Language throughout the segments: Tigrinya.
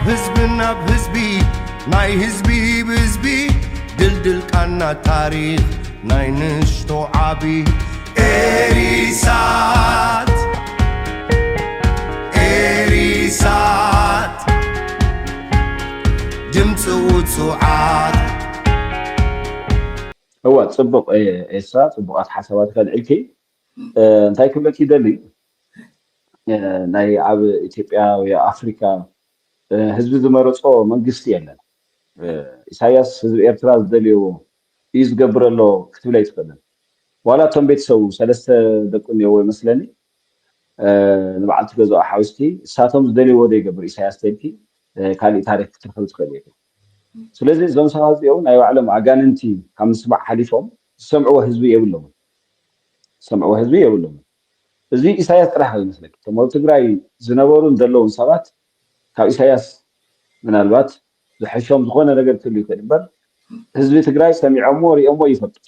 ህዝብና ህዝቢ ናይ ህዝቢ ብህዝቢ ድልድል ቃና ታሪኽ ናይ ንሽቶ ዓቢ ኤሪሳት ኤሪሳት ድምፂ ውፅዓት هو تصبق إسرات صبقات حسابات كالعلك انتي كبلك يدلي ناي عب إثيوبيا ويا أفريقيا حزب زمرصو منግስት የለን ኢሳያስ ህዝብ ኤርትራ ዘልዩ ይዝገብር ሎ ክትብለ ይትፈለን ዋላ ቶም ቤተሰቡ ሰለስተ ደቁን የው መስለኒ ንባዓልቲ ገዛው ሓውስቲ ሳቶም ዘልዩ ወደ ይገብር ኢሳያስ ተልኪ ካሊ ታሪክ ክትርክብ ትኽእል እዩ ስለዚህ ዞም ሰሃዚው ናይ ባዕሎም አጋንንቲ ከም ስባዕ ሓሊፎም ሰምዕዎ ህዝቢ የብሎም እዚ ኢሳያስ ጥራሕ ይመስለክ ተመው ትግራይ ዝነበሩን ዘለውን ሰባት ካብ ኢሳያስ ምናልባት ዝሕሾም ዝኾነ ነገር ትሉ ይከድበር ህዝቢ ትግራይ ሰሚዖሞ ሪኦሞ ይፈልጥ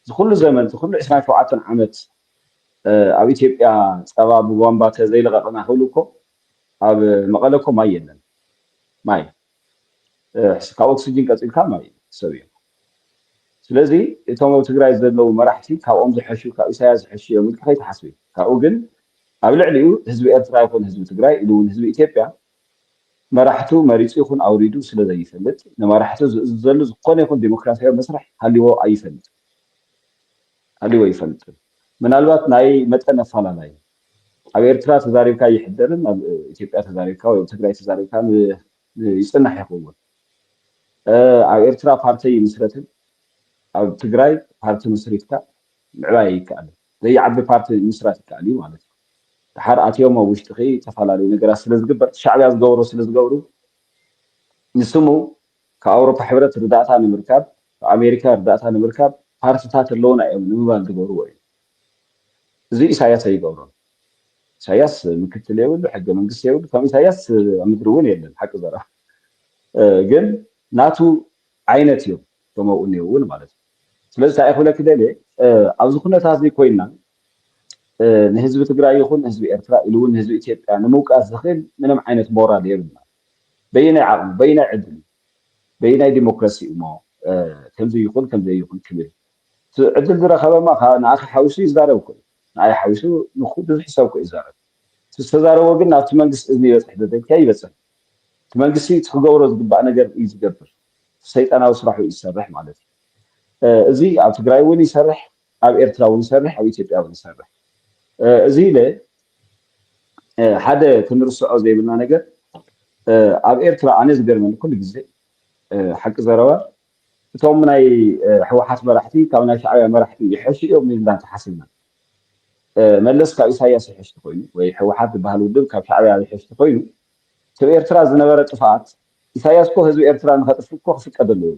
ዝኹሉ ዘመን ዝኹሉ 27 ዓመት ኣብ ኢትዮጵያ ጸባ ብቧንባ ተዘይለቀቀና ህሉኮ ኣብ መቀለኮ ማይ የለን ማይ ካብ ኦክሲጅን ቀጽልካ ማይ ሰብዩ ስለዚ እቶም ኣብ ትግራይ ዘለው መራሕቲ ካብኦም ዝሕሹ ካብ ኢሳያስ ዝሕሹ እዮም ከይተሓስቢ ካብኡ ግን ኣብ ልዕሊኡ ህዝቢ ኤርትራ ይኹን ህዝቢ ትግራይ ኢሉውን ህዝቢ ኢትዮጵያ መራሕቱ መሪጹ ይኹን ኣውሪዱ ስለዘይፈልጥ ንመራሕቱ ዘሎ ዝኾነ ይኹን ዲሞክራሲያዊ መስርሕ ሃሊዎ ይፈልጥ ምናልባት ናይ መጠን ኣፈላላይ ኣብ ኤርትራ ተዛሪብካ ይሕደርን ኣብ ኢትዮጵያ ተዛሪብካ ወይ ትግራይ ተዛሪብካ ይጽናሕ ይኸውን ኣብ ኤርትራ ፓርቲ ይምስረትን ኣብ ትግራይ ፓርቲ መስሪትካ ምዕባይ ይከኣል ዘይዓቢ ፓርቲ ምስራት ይከኣል እዩ ማለት እዩ ድሓር ኣትዮም ኣብ ውሽጢ ተፈላለዩ ነገራት ስለዝግበር ሻዕብያ ስለዝገብሩ ንስሙ ከአውሮፓ ሕብረት ርዳእታ ንምርካብ ከአሜሪካ ርዳእታ ንምርካብ ፓርቲታት ኣለውና እዮም ንምባል ዝገብርዎ እዩ እዚ ኢሳያስ ኣይገብሮ ኢሳያስ ምክትል የብሉ ሕገ መንግስቲ የብሉ ከም ኢሳያስ ኣብ ምድሪ እውን የለን ሓቂ ዘራ ግን ናቱ ዓይነት እዩ ተመኡን እውን ማለት እዩ ስለዚ ታይኹለክ ደለ ኣብዚ ኩነታት እዚ ኮይና ንህዝቢ ትግራይ ይኹን ህዝቢ ኤርትራ ኢሉውን ህዝቢ ኢትዮጵያ ንምውቃስ ዝኽእል ምንም ዓይነት ሞራል የብልና በይናይ ዓቕሚ በይናይ ዕድል በይናይ ዲሞክራሲ እሞ ከምዚ ይኹን ይኹን ክብል ዕድል ዝረኸበማ ንኣኺ ሓዊሱ ይዛረብ ኮይኑ ንኣይ ሓዊሱ ብዙሕ ሰብ ኮ ይዛረብ ዝተዛረቦ ግን ናብቲ መንግስቲ እዝኒ ይበፅሕ ደደልካ ይበፅሕ እቲ መንግስቲ ክገብሮ ዝግባእ ነገር እዩ ዝገብር ሰይጣናዊ ስራሕ ይሰርሕ ማለት እዩ እዚ ኣብ ትግራይ እውን ይሰርሕ ኣብ ኤርትራ እውን ይሰርሕ ኣብ ኢትዮጵያ እውን ይሰርሕ እዚ ኢለ ሓደ ክንርስዖ ዘይብልና ነገር ኣብ ኤርትራ ኣነ ዝገርመኒ ኩሉ ግዜ ሓቂ ዘረባ እቶም ናይ ሕወሓት መራሕቲ ካብ ናይ ሻዕብያ መራሕቲ ይሕሹ እዮም ኢልና ተሓሲብና መለስ ካብ ኢሳያስ ይሕሽ ኮይኑ ወይ ሕወሓት ዝበሃል ውድብ ካብ ሻዕብያ ይሕሽ ኮይኑ ኣብ ኤርትራ ዝነበረ ጥፋት ኢሳያስ ኮ ህዝቢ ኤርትራ ንኸጥፍ ኮ ክፍቀድ ኣለዎ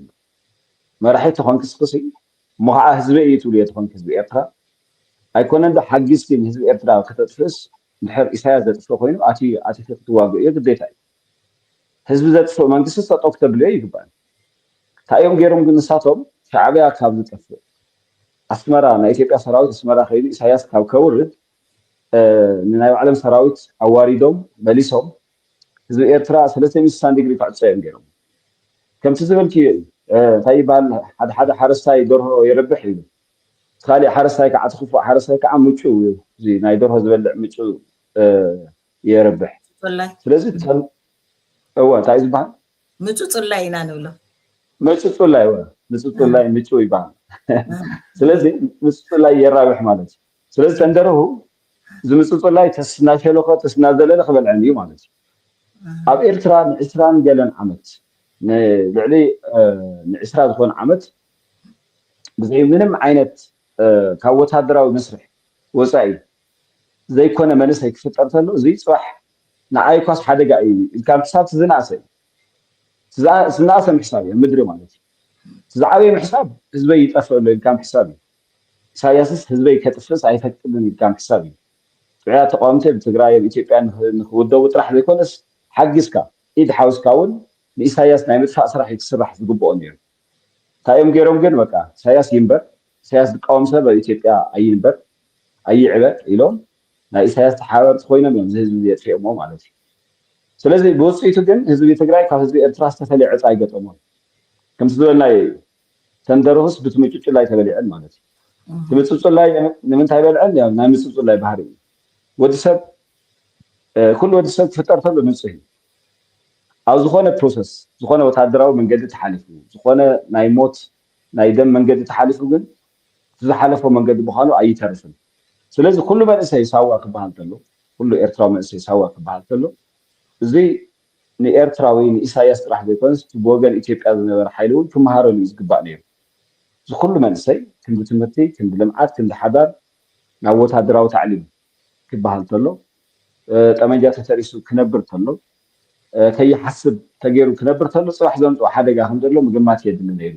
መራሕቲ ተኾንክስክሲ እሞ ከዓ ህዝቢ እዩ ትብሉ እየ ተኾንክ ህዝቢ ኤርትራ ኣይኮነን ዶ ሓጊዝቲ ህዝቢ ኤርትራ ከተጥፍስ ድሕር ኢሳያስ ዘጥፍኦ ኮይኑ ኣቲ ክትዋግእ እዩ ግዴታ እዩ ህዝቢ ዘጥፍኦ መንግስቲ ሰጠው ክተብልዮ ይግባእ ታዮም ገይሮም ግን ንሳቶም ሻዕብያ ካብ ዝጠፍእ ኣስመራ ናይ ኢትዮጵያ ሰራዊት ኣስመራ ኸይዱ ኢሳያስ ካብ ከውርድ ንናይ ባዕሎም ሰራዊት ኣዋሪዶም መሊሶም ህዝቢ ኤርትራ 360 ዲግሪ ክዕፀ እዮም ገይሮም ከምቲ ዝበልክ እንታይ ይበሃል ሓደ ሓረስታይ ደርሆ የረብሕ ኢሉ ካሊእ ሓረስታይ ከዓ ትኽፉእ ሓረስታይ ከዓ ምጩው እዚ ናይ ደርሆ ዝበልዕ ምጩው የረብሕ ስለዚ እንታይ ዝበሃል ምጩው ጽላይ ኢና ንብሎ ምጩው ጽላይ ምጩው ይበሃል ስለዚ ምጩው ጽላይ የራብሕ ማለት ስለዚ ተንደርሁ ዝምፁ ጽላይ ተስናሸለኸ ተስናዘለለ ክበልዐን እዩ ማለት እዩ ኣብ ኤርትራ ን20 ገለን ዓመት ልዕሊ ን20 ዝኾነ ዓመት ብዘይ ምንም ዓይነት ካብ ወታደራዊ መስርሕ ወፃኢ ዘይኮነ መንእሰይ ክፍጠር ተሎ እዚ ፅባሕ ንዓይ ኳስ ሓደጋ እዩ ኢልካ ምሕሳብ ዝናእሰ ምሕሳብ እዩ ምድሪ ማለት እዩ ዝዓበየ ምሕሳብ ህዝበይ ይጠፍእ ኣሎ ኢልካ ምሕሳብ እዩ ኢሳያስስ ህዝበይ ከጥፍስ ኣይፈቅድን ኢልካ ምሕሳብ እዩ ጥዕያ ተቃውምቲ ብትግራይ ኢትዮጵያ ንኽውደቡ ጥራሕ ዘይኮነስ ሓጊዝካ ኢድ ሓውስካ እውን ንኢሳያስ ናይ ምጥፋእ ስራሕ ክስራሕ ዝግብኦ ነይሩ ታዮም ገይሮም ግን በቃ ኢሳያስ ይንበር ኢሳያስ ዝቃወም ሰብ ኢትዮጵያ ኣይንበር ኣይዕበ ኢሎም ናይ ኢሳያስ ተሓበርቲ ኮይኖም እዮም ዝህዝቢ የጥፍኦሞ ማለት እዩ ስለዚ ብውፅኢቱ ግን ህዝቢ ትግራይ ካብ ህዝቢ ኤርትራ ዝተፈለየ ዕፃ ይገጠሞም ከምቲ ዝበልናይ ተንደርሁስ ብትምጭጭላይ ተበሊዐን ማለት እዩ ትምፅፅላይ ንምንታይ በልዐን ያው ናይ ምፅፅላይ ባህሪ እዩ ወዲሰብ ኩሉ ወዲሰብ ክፍጠር ተሎ ንፅህ እዩ ኣብ ዝኾነ ፕሮሰስ ዝኾነ ወታደራዊ መንገዲ ተሓሊፉ ዝኾነ ናይ ሞት ናይ ደም መንገዲ ተሓሊፉ ግን ዝሓለፈ መንገዲ ምዃኑ ኣይተርፍን ስለዚ ኩሉ መንእሰይ ሳዋ ክበሃል ተሎ ኩሉ ኤርትራዊ መንእሰይ ሳዋ ክበሃል ተሎ እዚ ንኤርትራዊ ንኢሳያስ ጥራሕ ዘይኮነስ ብወገን ኢትዮጵያ ዝነበረ ሓይሊ እውን ክመሃረሉ እዩ ዝግባእ ነይሩ እዚ ኩሉ መንእሰይ ክንዲ ትምህርቲ ክንዲ ልምዓት ክንዲ ሓዳር ናብ ወታደራዊ ታዕሊም ክበሃል ተሎ ጠመንጃ ተተሪሱ ክነብር ተሎ ከይሓስብ ተገይሩ ክነብር ተሎ ፅባሕ ዘምፅኦ ሓደጋ ከም ዘሎ ምግማት የድሊ ነይሩ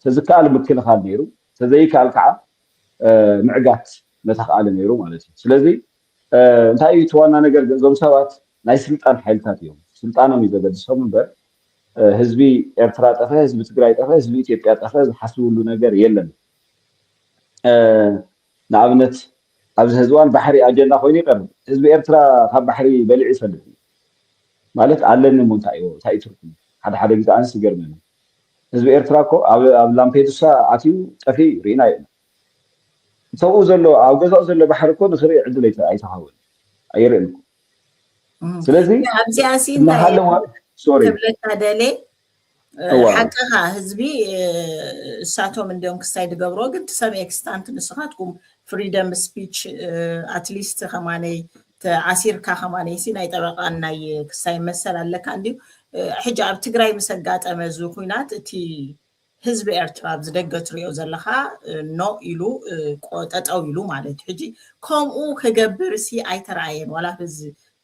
ተዝከኣል ምክልኻል ነይሩ ተዘይከኣል ከዓ ምዕጋት ነተኸኣለ ነይሩ ማለት እዩ ስለዚ እንታይ እዩ እቲ ዋና ነገር እዞም ሰባት ናይ ስልጣን ሓይልታት እዮም ስልጣኖም እዩ ዘገድሶም እምበር ህዝቢ ኤርትራ ጠፈ ህዝቢ ትግራይ ጠፈ ህዝቢ ኢትዮጵያ ጠፈ ዝሓስብሉ ነገር የለን ንኣብነት ኣብዚ ሕዚ እዋን ባሕሪ ኣጀንዳ ኮይኑ ይቐርብ ህዝቢ ኤርትራ ካብ ባሕሪ በሊዑ ይፈልጥ ማለት ኣለኒ ሞ እንታይ እዩ ትርጉም ሓደ ሓደ ግዜ ኣንስ ይገርመኒ ህዝቢ ኤርትራ እኮ ኣብ ላምፔዱሳ ኣትዩ ጠፊ ርኢና ኢና ሰብኡ ዘሎ ኣብ ገዛኡ ዘሎ ባሕሪ እኮ ንኽርኢ ዕድል ኣይተሃወን ኣይርአን ስለዚ ኣብዚኣሲ ተብለካ ደሌ ሓቀኻ ህዝቢ እሳቶም እንዲኦም ክሳይ ድገብሮ ግን ትሰብ ኤክስታንት ንስኻትኩም ፍሪደም ስፒች ኣትሊስት ከማነይ ዓሲርካ ከማነይ ሲ ናይ ጠበቃን ናይ ክሳይ መሰል ኣለካ እንዲሁ ሕጂ ኣብ ትግራይ ምስ ኣጋጠመ እዚ ኩናት እቲ ህዝቢ ኤርትራ ብዝደገ ትሪኦ ዘለካ ኖ ኢሉ ጠጠው ኢሉ ማለት እዩ ሕጂ ከምኡ ክገብር ሲ ኣይተረኣየን ዋላ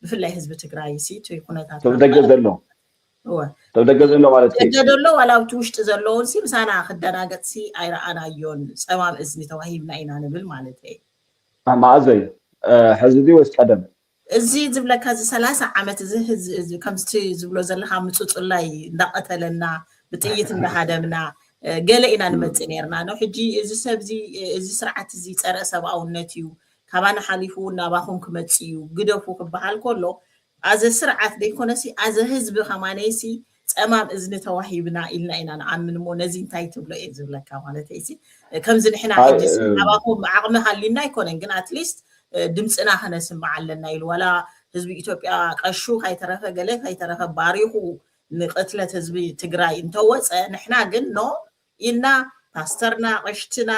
ብፍላይ ህዝቢ ትግራይ ሲ እቲ ኩነታት ተብደገ ዘሎ ማለት እዩ ደገ ዘሎ ዋላ ኣብቲ ውሽጢ ዘለውን ሲ ምሳና ክደናገጥ ሲ ኣይረኣናዮን ፀማም እዝኒ ተዋሂብና ኢና ንብል ማለት እዩ ማእዘይ ሕዚ ወይስ ቀደም እዚ ዝብለካ እዚ 30 ዓመት እዚ ከምቲ ዝብሎ ዘለካ ምፅፅላይ እንዳቀተለና ብጥይት እንዳሃደምና ገለ ኢና ንመፅእ ነርና ነው ሕጂ እዚ ሰብ እዚ ስርዓት እዚ ፀረ ሰብኣውነት እዩ ካባና ሓሊፉ ናባኹም ክመፅ እዩ ግደፉ ክበሃል ከሎ ኣዘ ስርዓት ደይኮነሲ ኣዘ ህዝቢ ከማነይሲ ፀማም እዝኒ ተዋሂብና ኢልና ኢና ንኣምን ሞ ነዚ እንታይ ትብሎ እየ ዝብለካ ማለት እዩ ከምዚ ንሕና ሕጂ ናባኹም ዓቕሚ ሃሊና ኣይኮነን ግን ኣትሊስት ድምፅና ክነስማዕ ኣለና ኢሉ ዋላ ህዝቢ ኢትዮጵያ ቀሹ ካይተረፈ ገለ ካይተረፈ ባሪኹ ንቅትለት ህዝቢ ትግራይ እንተወፀ ንሕና ግን ኖ ኢልና ፓስተርና ቀሽትና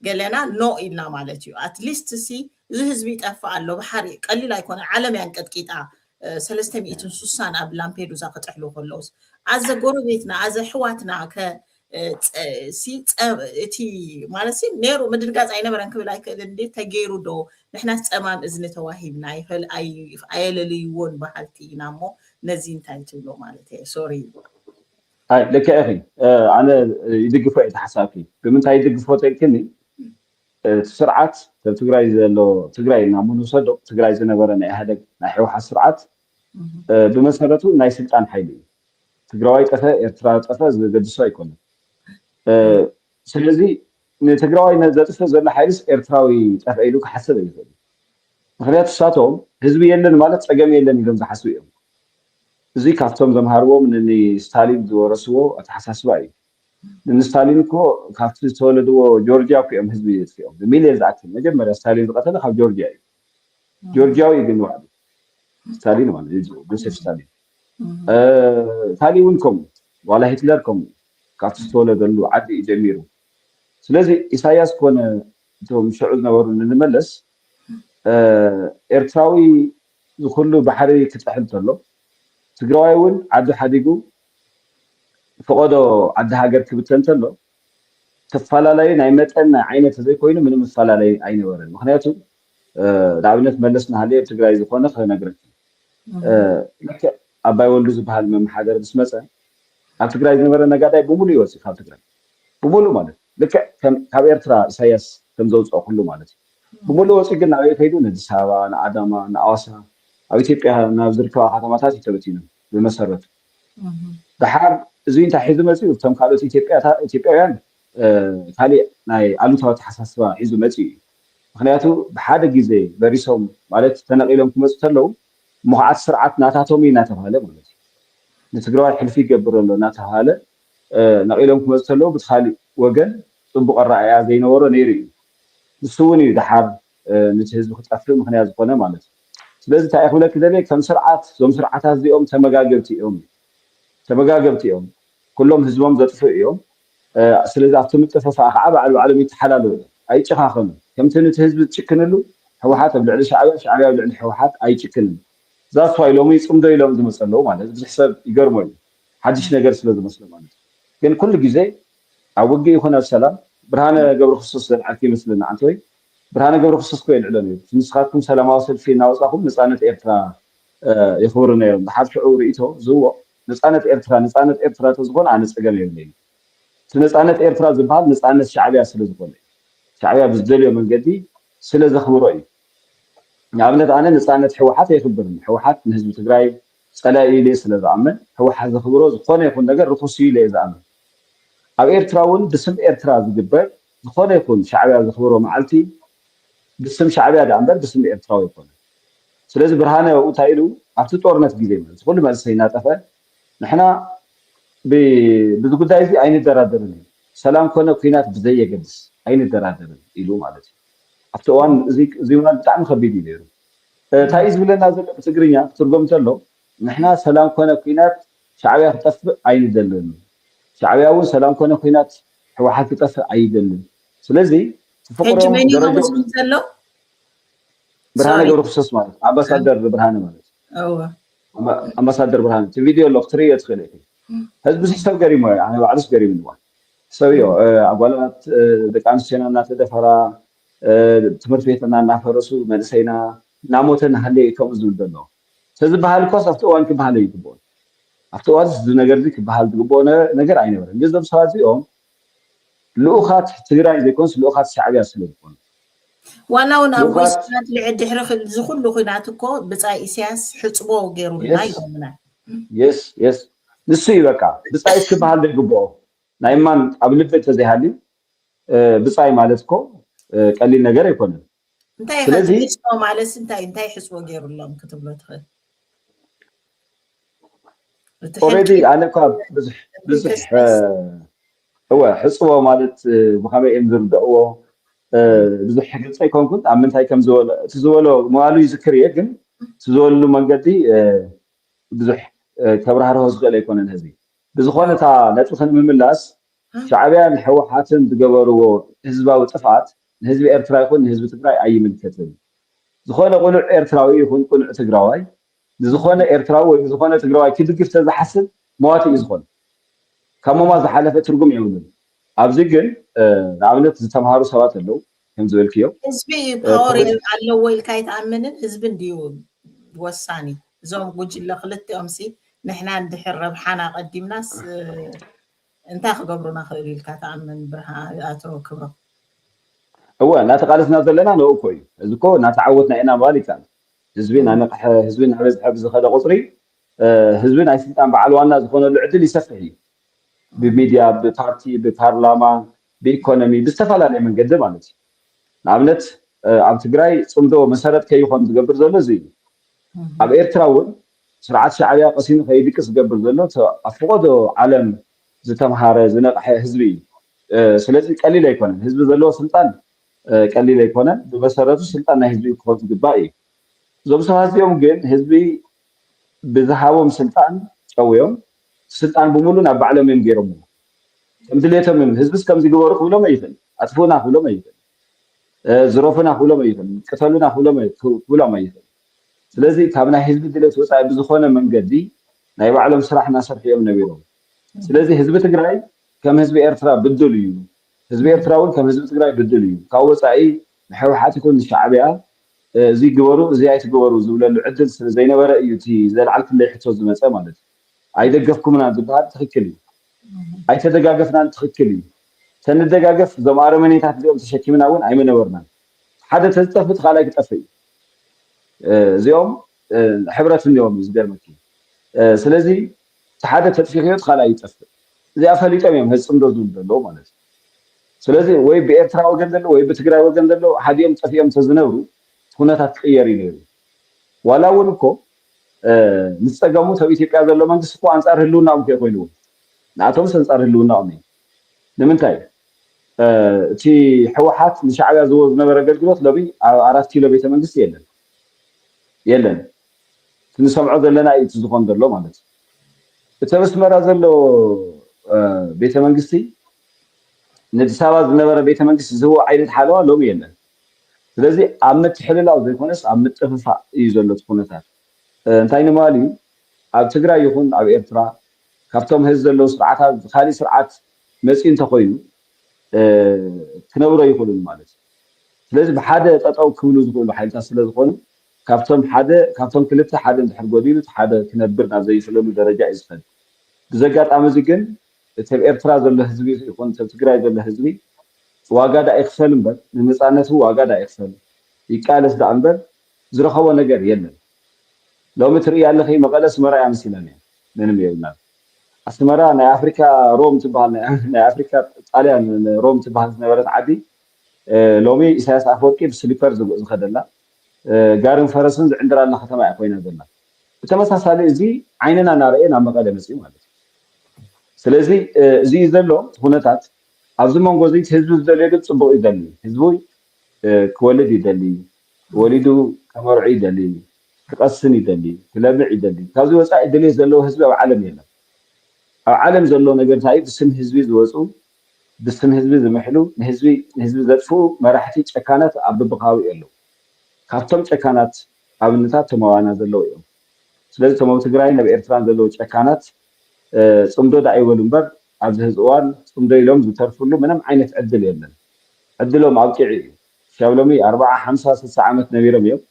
ገለና ኖ ኢልና ማለት እዩ ኣትሊስት ሲ እዚ ህዝቢ ይጠፍእ ኣሎ ባሕሪ ቀሊል ኣይኮነ ዓለም ያንቀጥቂጣ 360 ኣብ ላምፔዱሳ ክጥሕሉ ከለውስ ኣዘ ጎረቤትና ኣዘ ሕዋትና እቲ ማለት ሲ ነይሩ ምድንጋፅ ኣይነበረን ክብል ኣይክእል እንዴት ተገይሩ ዶ ንሕና ፀማም እዝኒ ተዋሂብና ኣየለልይዎን ባህልቲ ኢና እሞ ነዚ እንታይ ትብሎ ማለት እየ ሶሪ ልክዕ ኢኺ ኣነ ይድግፎ እየ ተሓሳብኪ ብምንታይ ይድግፎ ተይልክኒ እቲ ስርዓት ኣብ ትግራይ ዘሎ ትግራይ ናብ ምንወሰዶ ትግራይ ዝነበረ ናይ ኢህደግ ናይ ሕወሓት ስርዓት ብመሰረቱ ናይ ስልጣን ሓይሊ እዩ ትግራዋይ ጠፈ ኤርትራ ጠፈ ዘገድሶ ኣይኮነን ስለዚ ንትግራዋይ ዘጥፍእ ዘሎ ሓይልስ ኤርትራዊ ጠፈ ኢሉ ክሓስብ ኣይኽእል ምክንያቱ እሳቶም ህዝቢ የለን ማለት ፀገም የለን ኢሎም ዝሓስቡ እዮም እዚ ካብቶም ዘምሃርዎም ንስታሊን ዝወረስዎ ኣተሓሳስባ እዩ ንስታሊን እኮ ካብቲ ዝተወለድዎ ጆርጂያ እኮ እዮም ህዝቢ የጥፍኦም ሚልዮን ዝኣክል መጀመርያ ስታሊን ዝቀተለ ካብ ጆርጂያ እዩ ጆርጂያዊ ግን ባዕሉ ስታሊን ማለት ጆሴፍ ስታሊን ታሊ እውን ከምኡ ዋላ ሂትለር ከምኡ ካብቲ ዝተወለደሉ ዓዲ እዩ ጀሚሩ ስለዚ ኢሳያስ ኮነ እቶም ሽዑ ዝነበሩ ንመለስ ኤርትራዊ ዝኩሉ ባሕሪ ክጥሕል ተሎ ትግራዋይ እውን ዓዲ ሓዲጉ ፈቆዶ ዓዲ ሃገር ክብተን ተሎ ተፈላለዩ ናይ መጠን ዓይነት ዘይኮይኑ ምንም ተፈላለዩ ኣይነበረን ምክንያቱ ንኣብነት መለስ ናሃለየ ትግራይ ዝኾነ ክነግረክ ልክዕ ኣባይ ወልዱ ዝበሃል መመሓደር ምስ መፀ ኣብ ትግራይ ዝነበረ ነጋዳይ ብሙሉእ ይወፅእ ካብ ትግራይ ብሙሉእ ማለት ልክዕ ካብ ኤርትራ ኢሳያስ ከም ዘውፅኦ ኩሉ ማለት እዩ ብሙሉእ ወፅእ ግን ናበይ ከይዱ ንኣዲስ ኣበባ ንኣዳማ ንኣዋሳ ኣብ ኢትዮጵያ ናብ ዝርከባ ከተማታት ይተበቲኖም ብመሰረቱ ድሓር እዚ እንታይ ሒዙ መፅኡ እቶም ካልኦት ኢትዮጵያውያን ካሊእ ናይ ኣሉታዊ ተሓሳስባ ሒዙ መፅኡ እዩ ምክንያቱ ብሓደ ግዜ በሪሶም ማለት ተነቂሎም ክመፁ ተለዉ مخعات سرعات ناتاتومي ناتهاله ማለት ንትግራይ ሕልፊ ይገብረሎ እናተባሃለ ነቂሎም ክመፅተለው ብትኻሊ ወገን ፅቡቅ ኣረኣያ ዘይነበሮ ነይሩ እዩ ንሱ እውን እዩ ድሓር ነቲ ህዝቢ ክጠፍእ ምክንያት ዝኾነ ማለት እዩ ስለዚ እንታይ ክብለክ ደለየ ከም ስርዓት እዞም ስርዓታት እዚኦም ተመጋገብቲ እዮም ኩሎም ህዝቦም ዘጥፍኡ እዮም ስለዚ ኣብቲ ምጥፍፋእ ከዓ ባዕሎም ይተሓላለፉ ኣይጭኻኸኑ ከምቲ ነቲ ህዝቢ ዝጭክንሉ ህወሓት ኣብ ልዕሊ ሻዕብያ ኣብ ልዕሊ ህወሓት ኣይጭክንን ዛስ ዋይ ሎሚ ፅምዶ ኢሎም ዝመፀለው ማለት ብዙሕ ሰብ ይገርሞ እዩ ሓድሽ ነገር ስለ ዝመስሎ ማለት ግን ኩሉ ግዜ ኣብ ውግእ ይኹን ኣብ ሰላም ብርሃነ ገብረ ክርስቶስ ዘልዓልክ ይመስለና አንተ ወይ ብርሃነ ገብረ ክርስቶስ ኮ ይልዕሎ ነይሩ ንስኻትኩም ሰላማዊ ሰልፊ እናወፃኹም ነፃነት ኤርትራ የኽብሩ ነይሮም ብሓደ ሽዑ ርእይቶ ዝህቦ ነፃነት ኤርትራ ተዝኾነ ኣነ ፀገም የብለኒ እቲ ነፃነት ኤርትራ ዝበሃል ነፃነት ሻዕብያ ስለ ዝኾነ ሻዕብያ ብዝደልዮ መንገዲ ስለ ዘኽብሮ እዩ ንኣብነት ኣነ ነፃነት ህወሓት ኣይኽብርን ህወሓት ንህዝቢ ትግራይ ፀላኢ ኢለ ስለ ዝኣምን ህወሓት ዘኽብሮ ዝኾነ ይኹን ነገር ርኩስ እዩ ኢለ ዝኣምን ኣብ ኤርትራ እውን ብስም ኤርትራ ዝግበር ዝኾነ ይኹን ሻዕብያ ዘኽብሮ መዓልቲ ብስም ሻዕብያ ዳ እምበር ብስም ኤርትራዊ ይኮነ ስለዚ ብርሃነ እንታይ ኢሉ ኣብቲ ጦርነት ግዜ ማለት ኩሉ መልሲ እናጠፈ ንሕና ብዚ ጉዳይ እዚ ኣይንደራደርን ሰላም ኮነ ኩናት ብዘየገድስ ኣይንደራደርን ኢሉ ማለት እዩ ኣብቲ እዋን እዚ እውን ብጣዕሚ ከቢድ እዩ ነይሩ እንታይ እዩ ዝብለና ዘሎ ብትግርኛ ክትርጎም እንተሎ ንሕና ሰላም ኮነ ኩናት ሻዕብያ ክጠፍእ ኣይንደልን ሻዕብያ እውን ሰላም ኮነ ኩናት ህወሓት ክጠፍእ ኣይደልን ስለዚ ሕጂ መን እዩ ዝብል ዘሎ ብርሃነ ገብረ ክርስቶስ ማለት ኣምባሳደር ብርሃነ ማለት ኣምባሳደር ብርሃነ እቲ ቪድዮ ኣሎ ክትሪኦ ትኽእል ኢኻ ህዝቢ ብዙሕ ሰብ ገሪሞ ኣነ ባዕሉስ ገሪሙኒ እዋ ሰብ እዮ ኣጓላት ደቂ ኣንስትዮና እናተደፈራ ትምህርቲ ቤትና እናፈረሱ መንእሰይና እናሞተ እናሃለየ ከምኡ ዝብል ዘሎ ተዝበሃል ኮስ ኣብቲ እዋን ክበሃል ይግብኦ ኣብቲ እዋን እዚ ነገር እዚ ክበሃል ዝግብኦ ነገር ኣይነበረን ግን እዞም ሰባት እዚኦም ልኡኻት ትግራይ ዘይኮንስ ልኡኻት ሻዕብያ ስለ ዝኾኑ ዋላ እውን ኣብ ወይስናት ልዕድ ድሕሪ ዝኩሉ ኩናት እኮ ብፃይ ኢሳያስ ሕፅቦ ገይሩልና ይጎምና የስ ንሱ እዩ በቃ ብፃይስ ክበሃል ዘይግብኦ ናይ ማን ኣብ ልቢ ተዘይሃልዩ ብፃይ ማለት እኮ ቀሊል ነገር ኣይኮነን እንታይ ሕፅቦ ማለት እንታይ ሕፅቦ ገይሩሎም ክትብሎ ትኽእል ኦሬዲ ኣነ እኳ ብዙሕ هو حصوه مالت بخامه امزر دقو ብዙሕ ግልጽ ኣይኮንኩን ኣብ ምንታይ ከም ዝወሎ መዋሉ ይዝክር እየ ግን ዝወሉ መንገዲ ብዙሕ ከብራህርሆ ዝኽእል ኣይኮነን ህዝቢ ብዝኾነ እታ ነጥቢ ክንምምላስ ሻዕብያን ሕወሓትን ዝገበርዎ ህዝባዊ ጥፍኣት ንህዝቢ ኤርትራ ይኹን ንህዝቢ ትግራይ ኣይምልከትን ዝኾነ ቁኑዕ ኤርትራዊ ይኹን ቁኑዕ ትግራዋይ ዝኾነ ኤርትራዊ ወይ ዝኾነ ትግራዋይ ክድግፍ ተዝሓስብ መዋቲ እዩ ዝኾነ ካብ ሞማ ዝሓለፈ ትርጉም የብሉን ኣብዚ ግን ንኣብነት ዝተምሃሩ ሰባት ኣለዉ ከም ዝበልክዮ ህዝቢ ፓወር ኣለዎ ኢልካ ይተኣምንን ህዝቢ እንድዩ ወሳኒ እዞም ጉጅለ ክልቲኦም ሲ ንሕና እንድሕር ረብሓና ቀዲምናስ እንታይ ክገብሩና ክእሉ ኢልካ ተኣምን ብርሃን ኣቶ ክብሮ እወ እናተቃለስና ዘለና ንኡ እኮ እዩ እዚ እኮ እናተዓወትና ኢና ምባል ይከኣል ህዝቢ ናነቕሐ ህዝቢ ናበዝሐ ብዝኸደ ቁፅሪ ህዝቢ ናይ ስልጣን በዓል ዋና ዝኾነሉ ዕድል ይሰፍሕ እዩ ብሚድያ ብፓርቲ ብፓርላማ ብኢኮኖሚ ብዝተፈላለየ መንገዲ ማለት እዩ ንኣብነት ኣብ ትግራይ ፅምዶ መሰረት ከይኾን ዝገብር ዘሎ እዚ እዩ ኣብ ኤርትራ እውን ስርዓት ሻዕብያ ቀሲኑ ከይድቅስ ዝገብር ዘሎ ኣብ ፍቆዶ ዓለም ዝተምሃረ ዝነቕሐ ህዝቢ እዩ ስለዚ ቀሊል ኣይኮነን ህዝቢ ዘለዎ ስልጣን ቀሊል ኣይኮነን ብመሰረቱ ስልጣን ናይ ህዝቢ ክኾን ዝግባእ እዩ እዞም ሰባት እዚኦም ግን ህዝቢ ብዝሃቦም ስልጣን ፀውዮም ስልጣን ብምሉ ናብ ባዕሎም እዮም ገይሮሞ ከም ድሌቶም ህዝብስ ከምዚ ግበሩ ክብሎም ኣይኽእል ኣጥፉና ክብሎም ኣይኽእል ዝረፉና ክብሎም ኣይኽእል ቅተሉና ክብሎም ኣይኽእል ስለዚ ካብ ናይ ህዝቢ ድሌት ወፃኢ ብዝኾነ መንገዲ ናይ ባዕሎም ስራሕ እናሰርሑ እዮም ነቢሮም ስለዚ ህዝቢ ትግራይ ከም ህዝቢ ኤርትራ ብድል እዩ ህዝቢ ኤርትራ እውን ከም ህዝቢ ትግራይ ብድል እዩ ካብ ወፃኢ ንሕወሓት ይኹን ንሻዕብያ እዚ ግበሩ እዚ ኣይትግበሩ ዝብለሉ ዕድል ስለዘይነበረ እዩ እቲ ዘለዓልክለይ ሕቶ ዝመፀ ማለት እዩ ኣይደገፍኩምና ዝበሃል ትክክል እዩ ኣይተደጋገፍናን ትክክል እዩ ተንደጋገፍ እዞም ኣረመኔታት እዚኦም ተሸኪምና እውን ኣይመነበርናን ሓደ ተዝጠፍእ ካልኣይ ክጠፍእ እዩ እዚኦም ሕብረት እኒኦም ዝገርመኪ ስለዚ ሓደ ተጥፊኽዮ ካልኣይ ይጠፍእ እዚኣ ፈሊጦም እዮም ህፅምዶ ዝብል ዘለዎ ማለት እዩ ስለዚ ወይ ብኤርትራ ወገን ዘሎ ወይ ብትግራይ ወገን ዘሎ ሓዲኦም ጠፊኦም ተዝነብሩ ኩነታት ክቅየር እዩ ነይሩ ዋላ እውን እኮ ንጸገሙ ተብ ኢትዮጵያ ዘሎ መንግስት እኮ አንጻር ህልውና እኮ ኮይኑ ንአቶም አንጻር ህልውና ነው ንምንታይ እቲ ህወሓት ንሻዕብያ ዝወ ዝነበረ አገልግሎት ለቢ 4 ኪሎ ቤተ መንግስት የለን ትንሰምዖ ዘለና እቲ ዝኮን ዘሎ ማለት እቲ መስመራ ዘሎ ቤተ መንግስቲ ንአዲስ አበባ ዝነበረ ቤተ መንግስት ዝህቦ ዓይነት ሓለዋ ሎሚ የለን ስለዚ ኣብ ምትሕልላው ዘይኮነስ ኣብ ምጥፍፋእ እዩ ዘሎ ኩነታት እንታይ ንማሊ ኣብ ትግራይ ይኹን ኣብ ኤርትራ ካብቶም ህዝብ ዘለው ስርዓታት ካሊእ ስርዓት መፅኢ እንተኮይኑ ክነብሮ ይኽእሉን ማለት ስለዚ ብሓደ ጠጠው ክብሉ ዝኽእሉ ሓይልታት ስለ ዝኾኑ ካብቶም ክልተ ሓደ እንድሕር ጎዲሉ ሓደ ክነብር ናብ ዘይፍለሉ ደረጃ እዩ ዝኸድ ብዘጋጣሚ እዚ ግን እቲ ኤርትራ ዘሎ ህዝቢ ይኹን እቲ ትግራይ ዘሎ ህዝቢ ዋጋ ዳ ይኽፈል እምበር ንነፃነቱ ዋጋ ዳ ይኽፈል ይቃለስ ዳ እምበር ዝረኸቦ ነገር የለን ሎሚ ትርኢ ኣለኺ መቐለ ኣስመራ እያ መሲለኒ ምንም የብልና ኣስመራ ናይ ኣፍሪካ ሮም ትበሃል ናይ ኣፍሪካ ጣልያን ሮም ትበሃል ዝነበረት ዓዲ ሎሚ ኢሳያስ ኣፈወርቂ ብስሊፐር ዝኸደላ ጋርን ፈረስን ዝዕንድራልና ከተማ እያ ኮይና ዘላ ብተመሳሳሊ እዚ ዓይንና እናርአየ ናብ መቐለ መፅኡ ማለት እዩ ስለዚ እዚ ዘሎ ኩነታት ኣብዚ መንጎ እዚ ህዝቢ ዝደልዮ ግን ፅቡቅ ይደሊ ህዝቡ ክወልድ ይደሊ ወሊዱ ከመርዑ ይደሊ ክቀስን ይደሊ ክለምዕ ይደሊ ካብዚ ወፃኢ ድሌት ዘለዎ ህዝቢ ኣብ ዓለም የለን ኣብ ዓለም ዘሎ ነገር እንታይ ብስም ህዝቢ ዝወፁ ብስም ህዝቢ ዝምሕሉ ንህዝቢ ዘጥፍኡ መራሕቲ ጨካናት ኣብ በብኸባቢኡ ኣለዉ ካብቶም ጨካናት ኣብነታት ተማዋና ዘለው እዮም ስለዚ ቶም ኣብ ትግራይ ናብ ኤርትራን ዘለው ጨካናት ፅምዶ ዳ ኣይበሉ እምበር ኣብዚ ህዝቢ እዋን ፅምዶ ኢሎም ዝተርፍሉ ምንም ዓይነት ዕድል የለን ዕድሎም ኣብቂዕ እዩ ካብ ሎሚ 40 50 60 ዓመት ነቢሮም እዮም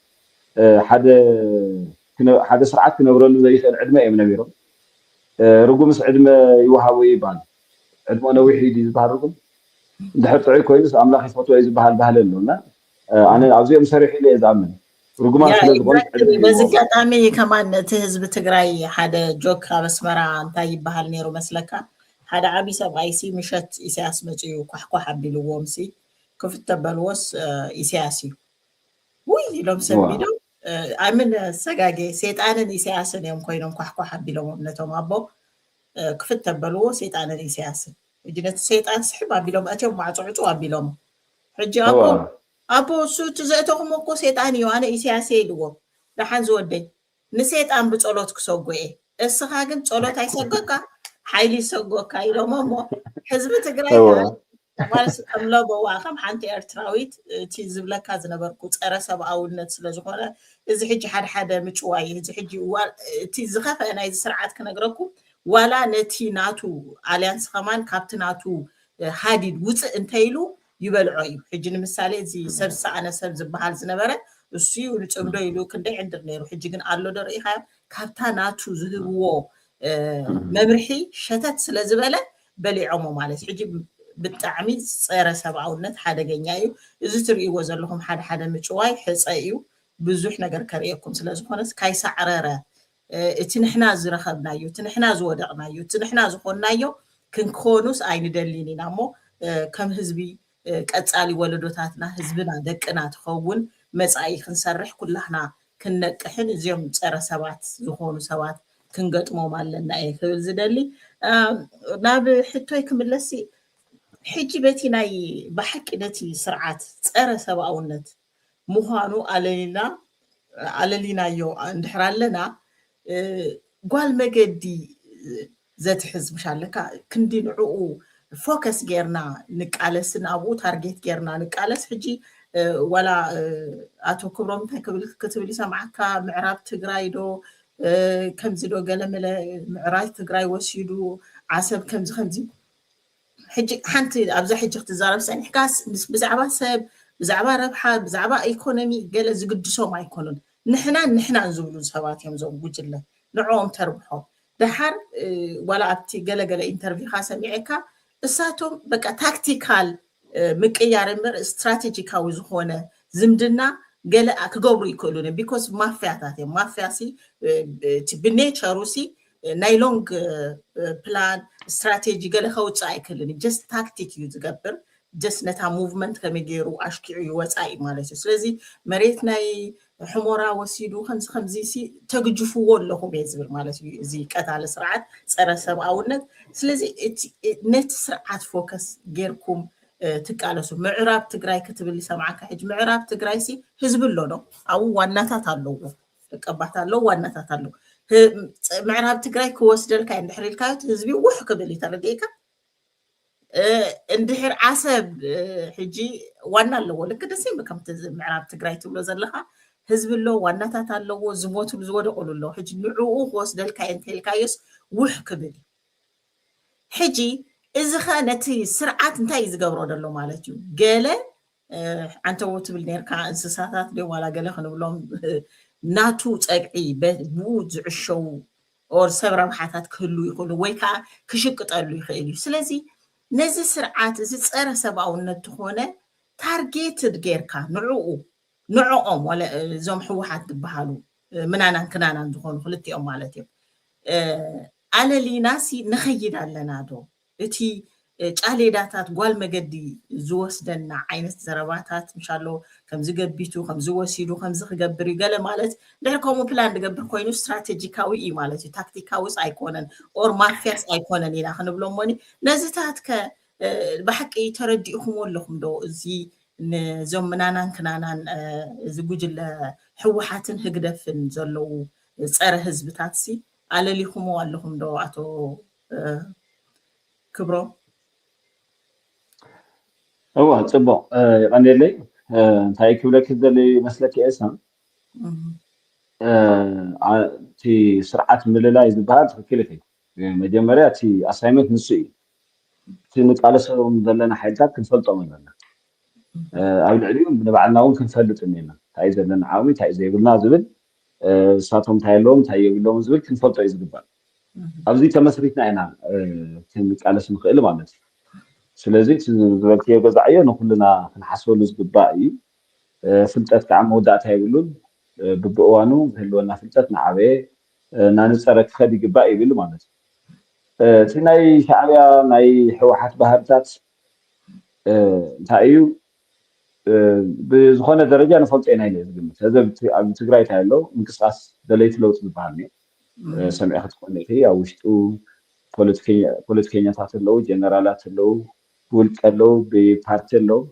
ሓደ ስርዓት ክነብረሉ ዘይኽእል ዕድመ እዮም ነቢሮም ርጉምስ ዕድመ ይወሃቡ ይባል ዕድመ ነዊሕ እዩ ዝበሃል ርጉም እንድሕር ጥዑይ ኮይኑስ ኣምላኽ ይፈትዎ እዩ ዝበሃል ባህል ኣለና ኣነ ኣብዚኦም ሰሪሕ ኢለ እየ ዝኣምን ርጉማን ስለ ዝኾኑ በዚ ኣጋጣሚ ከማን እቲ ህዝቢ ትግራይ ሓደ ጆክ ኣብ ኣስመራ እንታይ ይበሃል ነይሩ መስለካ ሓደ ዓብይ ሰብኣይሲ ምሸት ኢሳያስ መፅኡ ኳሕኳሕ ኣቢልዎም ሲ ክፍተ በልዎስ ኢሳያስ እዩ ውይ ኢሎም ሰቢዶም ኣምን ሰጋጌ ሴጣንን ኢሳያስን እዮም ኮይኖም ኳሕኳሕ ኣቢሎም ነቶም ኣቦ ክፍተ በልዎ ሴጣንን ኢሳያስን እጅነት ሴጣን ስሕብ ኣቢሎም ኣትዮም ማዕፅዕፁ ኣቢሎም ሕጂ ኣቦ እሱ ትዘእተኹም እኮ ሴጣን እዩ ኣነ ኢሳያስ ኢልዎ ዳሓን ዝወደይ ንሴጣን ብፀሎት ክሰጉዕ እስኻ ግን ፀሎት ኣይሰገካ ሓይሊ ይሰጎካ ኢሎም እሞ ህዝቢ ትግራይ ማለት ከምለበዋ ከም ሓንቲ ኤርትራዊት እቲ ዝብለካ ዝነበርኩ ፀረ ሰብኣውነት ስለዝኾነ እዚ ሕጂ ሓደ ምጭዋይ እዚ ሕጂ እቲ ዝኸፈአ ናይዚ ስርዓት ክነግረኩም ዋላ ነቲ ናቱ ኣልያንስ ከማን ካብቲ ናቱ ሃዲድ ውፅእ እንተይሉ ይበልዖ እዩ ሕጂ ንምሳሌ እዚ ሰብ ሰኣነ ሰብ ዝበሃል ዝነበረ እሱ ንፅምዶ ኢሉ ክንደይ ዕንድር ነይሩ ሕጂ ግን ኣሎ ዶ ርኢኻ ካብታ ናቱ ዝህብዎ መምርሒ ሸተት ስለ ዝበለ በሊዖሞ ማለት ሕጂ ብጣዕሚ ፀረ ሰብኣውነት ሓደገኛ እዩ እዚ ትርእይዎ ዘለኹም ሓደ ምጭዋይ ሕፀ እዩ ብዙሕ ነገር ከርእየኩም ስለዝኾነስ ካይሳዕረረ እቲ ንሕና ዝረኸብናዮ እቲ ንሕና ዝወደቕናዮ እቲ ንሕና ዝኾንናዮ ክንክኾኑስ ኣይንደሊን ኢና እሞ ከም ህዝቢ ቀፃሊ ወለዶታትና ህዝብና ደቅና ትኸውን መፃኢ ክንሰርሕ ኩላህና ክንነቅሕን እዚኦም ፀረ ሰባት ዝኾኑ ሰባት ክንገጥሞም ኣለና እየ ክብል ዝደሊ ናብ ሕቶይ ክምለሲ ሕጂ በቲ ናይ ብሓቂ ነቲ ስርዓት ፀረ ሰብኣውነት ምዃኑ ኣለሊናዮ እንድሕር ኣለና ጓል መገዲ ዘትሕዝ ምሽ ኣለካ ክንዲ ንዕኡ ፎከስ ጌርና ንቃለስን ኣብኡ ታርጌት ጌርና ንቃለስ ሕጂ ዋላ ኣቶ ክብሮም እንታይ ክትብል ይሰምዓካ ምዕራብ ትግራይ ዶ ከምዚ ዶ ገለመለ ምዕራብ ትግራይ ወሲዱ ዓሰብ ከምዚ ሕጂ ሓንቲ ኣብዛ ሕጂ ክትዛረብ ሰኒሕካስ ብዛዕባ ሰብ ብዛዕባ ረብሓ ብዛዕባ ኢኮኖሚ ገለ ዝግድሶም ኣይኮኑን ንሕና ዝብሉ ሰባት እዮም ዞም ጉጅለ ንዕኦም ተርብሖ ድሓር ዋላ ኣብቲ ገለገለ ኢንተርቪውካ ሰሚዐካ እሳቶም በቃ ታክቲካል ምቅያር እምበር ስትራቴጂካዊ ዝኾነ ዝምድና ገለ ክገብሩ ይክእሉን ቢኮዝ ማፍያታት እዮም ማፍያሲ ብኔቸሩ ሲ ናይ ሎንግ ፕላን ስትራቴጂ ገለ ከውፅእ ኣይክእልን ጀስት ታክቲክ እዩ ዝገብር ጀስት ነታ ሙቭመንት ከመይ ገይሩ ኣሽኪዑ ይወፃኢ ማለት እዩ ስለዚ መሬት ናይ حمورا وسيدو خمزي سي تجفوا لهم يزبر مالتي زي قتال سرعات صرا سبعونت سلازي نت سرعات فوكس غيركم تقالسو معراب تግራይ كتبلي سمعك حج معراب تግራይ سي حزب له ነው او ዋናታት አለው ተቀባታ አለው ዋናታት አለው معراب تግራይ كوسدلካ እንድሕሪልካት ህዝቢ ውሕ ክብል ይተረዲካ እንድሕር ዓሰብ ሕጂ ዋና አለው ልክ ደስ ይምከም معراب تግራይ ትብሎ ዘለኻ ህዝብ له ዋናታት አለው ዝሞቱ ዝወደቁሉ له ሕጂ ንዑኡ ክወስደልካ እንተልካየስ ውሕ ክብል ሕጂ إذا خانت سرعات انتهي زقبرو دلو مالتيو قالة عنتو تبل نيركا انساساتات دي ولا قالة خنو لهم ناتو تقعي بوز عشو اور سبرا محاتات كلو يقولوا ويكا كشك قطالو يخيلو سلازي نزي سرعات زي تصيرا سبعو نتخونة تارجيتد غيركا نعوهم ولا زوم حوحات بحالو منانا كنانا ندخون خلتي ام مالتيو على لي ناسي نخيد على دو እቲ ጫሌዳታት ጓል መገዲ ዝወስደና ዓይነት ዘረባታት ምሻሎ ከምዚ ገቢቱ ከምዚ ወሲዱ ከምዚ ክገብር ይገለ ማለት ደርኮሙ ፕላን ድገብር ኮይኑ ስትራቴጂካዊ እዩ ማለት እዩ ታክቲካዊስ ኣይኮነን ኦር ማፊያስ ኣይኮነን ኢና ክንብሎም ሞኒ ነዚታት ከ ብሓቂ ተረዲእኩም ኣለኩም ዶ እዚ ንዞም ምናናን ክናናን ዝጉጅለ ሕወሓትን ህግደፍን ዘለው ፀረ ህዝብታት ሲ ኣለሊኩም ኣለኩም ዶ አቶ كبرو هو صبو يقندل لي تاي كبلك دلي مسلك اسا تي سرعه مللاي زبال تكلفي مجمريا تي اسايمنت نسي تي نقالسهم دلنا حاجات كنفلطو مننا او العليم بنبعنا ون كنفلط مننا تاي زلنا عاوي تاي زيبلنا زبل ساتهم تايلوم تايبلوم زبل كنفلطو يزبال أبزي تمسريتنا هنا كنقالس نخيل ማለት ስለዚህ ዝበልክ የገዛየ ነው ኩልና ክንሓስበሉ ዝግባእ እዩ ፍልጠት ከዓ መውዳእታ ይብሉን ብብእዋኑ ህልወና ፍልጠት ንዓበየ ናንፀረ ክኸድ ይግባእ ይብል ማለት እቲ ናይ ሻዕብያ ናይ ሕወሓት ባህርታት እንታይ እዩ ብዝኾነ ደረጃ ንፈልጦ ኢና ኢለ ዝግምት እዚ ኣብ ትግራይ ታያለው ምንቅስቃስ ደለይቲ ለውጥ ዝበሃል እዩ سمعت تكون هي وشتو بوليتيكينيات لو جنرالات لو بولك لو ببارتي لو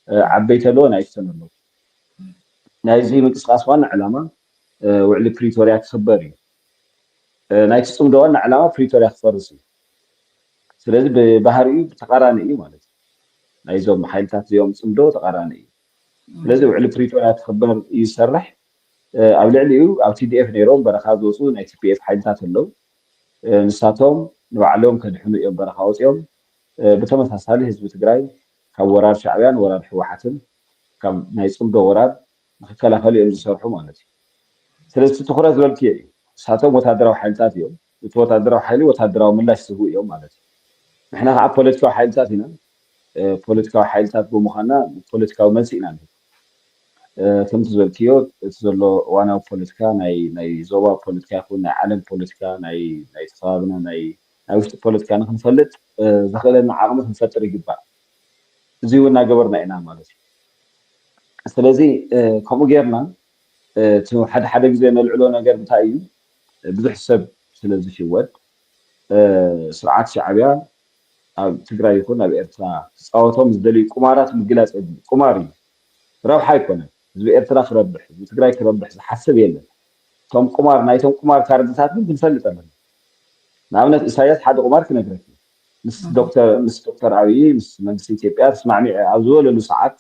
عبيت لو نايستن لو نايزي مقصاص وانا علامه وعلى بريتوريا تخبري نايتسم دوان علامه بريتوريا تفرسي ስለዚህ በባህሪው ተቃራኒ እዩ ማለት ናይዞም ሓይልታት እዚኦም ጽምዶ ተቃራኒ እዩ ስለዚህ ውዕሊ ፕሪቶሪያ ትኽበር ይሰርሕ ኣብ ልዕሊኡ ኣብ TDF ነይሮም በረኻ ዝወፁ ናይ TPF ሓይልታት ኣለው ንሳቶም ንባዕሎም ከድሕኑ እዮም በረኻ ወፂኦም ብተመሳሳሊ ህዝቢ ትግራይ ካብ ወራር ሻዕብያን ወራር ሕወሓትን ካብ ናይ ጽምዶ ወራር ንክከላኸሉ እዮም ዝሰርሑ ማለት እዩ ስለዚ ትኩረት ዝበልክ እዩ ንሳቶም ወታደራዊ ሓይልታት እዮም እቲ ወታደራዊ ሓይሊ ወታደራዊ ምላሽ ዝህቡ እዮም ማለት እዩ ንሕና ከዓ ፖለቲካዊ ሓይልታት ኢና ፖለቲካዊ ሓይልታት ብምዃንና ፖለቲካዊ መልሲ ኢና ንህብ ከምቲ ዝበልክዮ እቲ ዘሎ እዋናዊ ፖለቲካ ናይ ዞባ ፖለቲካ ይኹን ናይ ዓለም ፖለቲካ ናይ ተኸባብና ናይ ውሽጢ ፖለቲካ ንክንፈልጥ ዘኽእለና ዓቕሚ ክንፈጥር ይግባእ እዚ እውን እናገበርና ኢና ማለት እዩ ስለዚ ከምኡ ጌርና እቲ ሓደ ግዜ ነልዕሎ ነገር እንታይ እዩ ብዙሕ ሰብ ስለዝሽወድ ስርዓት ሻዕብያ ኣብ ትግራይ ይኹን ኣብ ኤርትራ ዝፃወቶም ዝደልዩ ቁማራት ምግላፅ ቁማር እዩ ረብሓ ኣይኮነን ህዝቢ ኤርትራ ክረብሕ ህዝቢ ትግራይ ክረብሕ ዝሓስብ የለን እቶም ቁማር ናይቶም ቁማር ካርድታት ግን ክንፈልጥ ኣለና ንኣብነት ኢሳያስ ሓደ ቁማር ክነግረክ ምስ ዶክተር ኣብይ ምስ መንግስቲ ኢትዮጵያ ተስማዕሚዐ ኣብ ዝበለሉ ሰዓት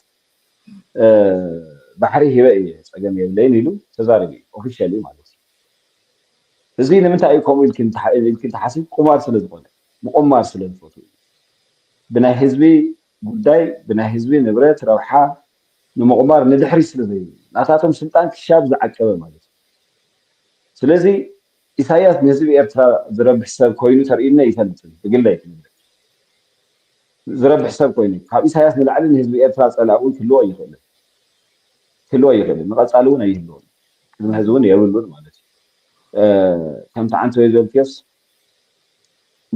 ባሕሪ ሂበ እየ ፀገም የብለይን ኢሉ ተዛሪቡ ኦፊሻሊ ማለት እዩ እዚ ንምንታይ እዩ ከምኡ ኢልክን ተሓሲብ ቁማር ስለዝኾነ ምቁማር ስለዝፈትው ብናይ ህዝቢ ጉዳይ ብናይ ህዝቢ ንብረት ረብሓ ንምቁማር ንድሕሪ ስለዘይብሉ ናታቶም ስልጣን ክሻብ ዝዓቀበ ማለት እዩ ስለዚ ኢሳያስ ንህዝቢ ኤርትራ ዝረብሕ ሰብ ኮይኑ ተርእይና ይፈልጥን ብግላይ ዝረብሕ ሰብ ኮይኑ ካብ ኢሳያስ ንላዕሊ ንህዝቢ ኤርትራ ፀላእ እውን ክህልዎ ይኽእል ንቐፃሊ እውን ኣይህልዎን ቅድሚ ህዝቢ እውን የብሉን ማለት እዩ ከምቲ ዓንቲ ወይ ዘልክዮስ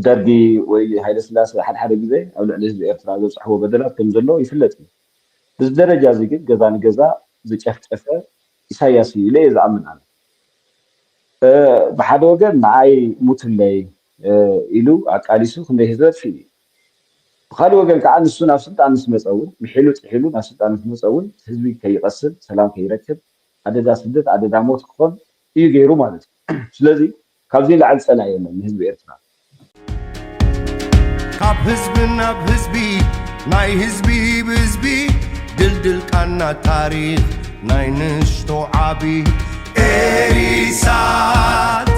ደርጊ ወይ ሃይለ ስላሴ ሓደ ግዜ ኣብ ልዕሊ ህዝቢ ኤርትራ ዘብፅሕዎ በደላት ከም ዘሎ ይፍለጥ እዩ ብዚ ደረጃ እዚ ግን ገዛ ንገዛ ዝጨፍጨፈ ኢሳያስ እዩ ኢለ ዝኣምን ኣነ ብሓደ ወገን ንዓይ ሙትለይ ኢሉ ኣቃሊሱ ክንደይ ህዝቢ ኣጥፊኡ እዩ ብካሊእ ወገን ከዓ ንሱ ናብ ስልጣን ምስ መፀ እውን ምሒሉ ጥሒሉ ናብ ስልጣን ምስ መፀ እውን ህዝቢ ከይቀስል ሰላም ከይረክብ ኣደዳ ስደት ኣደዳ ሞት ክኾን እዩ ገይሩ ማለት እዩ ስለዚ ካብዚ ላዕሊ ፀላኢ የለን ንህዝቢ ኤርትራ ካብ ህዝቢ ናብ ህዝቢ ናይ ህዝቢ ብህዝቢ ድልድል ቃና ታሪክ ናይ ንሽቶ ዓቢ ኤሪሳት